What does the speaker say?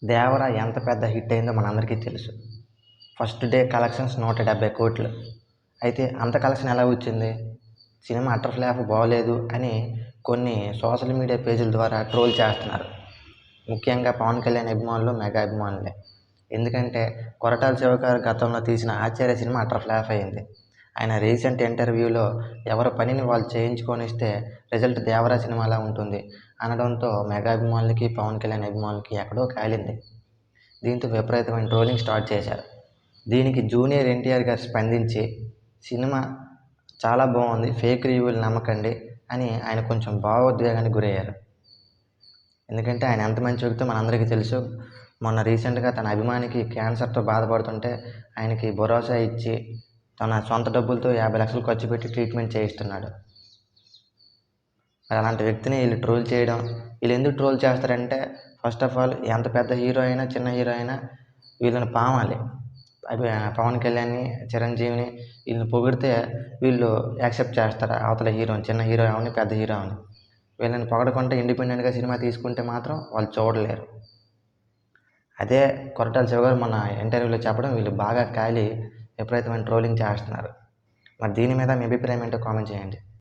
'దేవర' ఎంత పెద్ద హిట్ అయిందో మనందరికీ తెలుసు. First day collections 170,00,00,000. అయితే అంత కలెక్షన్ ఎలా వచ్చింది? సినిమా అట్టర్ ఫ్లాప్ బాగోలేదు అని కొన్ని సోషల్ మీడియా పేజీల ద్వారా ట్రోల్ చేస్తున్నారు. ముఖ్యంగా పవన్ కళ్యాణ్ అభిమానులు, మెగా అభిమానులే. ఎందుకంటే కొరటాల శివ గారు గతంలో తీసిన 'ఆచార్య' సినిమా అట్టర్ ఫ్లాప్ అయింది. ఆయన రీసెంట్ ఇంటర్వ్యూలో ఎవరి పనిని వాళ్ళు చేయించుకొనిస్తే రిజల్ట్ 'దేవర' సినిమాలా ఉంటుంది అనడంతో మెగా అభిమానులకి, పవన్ కళ్యాణ్ అభిమానులకి ఎక్కడో కాలింది. దీంతో విపరీతమైన ట్రోలింగ్ స్టార్ట్ చేశారు. దీనికి జూనియర్ ఎన్టీఆర్ గారు స్పందించి సినిమా చాలా బాగుంది, ఫేక్ రివ్యూలు నమ్మకండి అని ఆయన కొంచెం భావోద్వేగానికి గురయ్యారు. ఎందుకంటే ఆయన ఎంత మంచి వ్యక్తో మనందరికీ తెలుసు. మొన్న రీసెంట్గా తన అభిమానికి క్యాన్సర్తో బాధపడుతుంటే ఆయనకి భరోసా ఇచ్చి తన సొంత డబ్బులతో 50,00,000 ఖర్చు పెట్టి ట్రీట్మెంట్ చేయిస్తున్నాడు. మరి అలాంటి వ్యక్తిని వీళ్ళు ట్రోల్ చేయడం, వీళ్ళు ఎందుకు ట్రోల్ చేస్తారంటే ఫస్ట్ ఆఫ్ ఆల్ ఎంత పెద్ద హీరో అయినా, చిన్న హీరో అయినా వీళ్ళని పామాలి. పవన్ కళ్యాణ్ని, చిరంజీవిని వీళ్ళని పొగిడితే వీళ్ళు యాక్సెప్ట్ చేస్తారు. అవతల హీరోని, చిన్న హీరో అవని, పెద్ద హీరో అవని. వీళ్ళని పొగడకుండా ఇండిపెండెంట్గా సినిమా తీసుకుంటే మాత్రం వాళ్ళు చూడలేరు. అదే కొరటాల శివ గారు మన ఇంటర్వ్యూలో చెప్పడం వీళ్ళు బాగా కాలి విపరీతమైన ట్రోలింగ్ చేస్తున్నారు. మరి దీని మీద మీ అభిప్రాయం ఏంటో కామెంట్ చేయండి.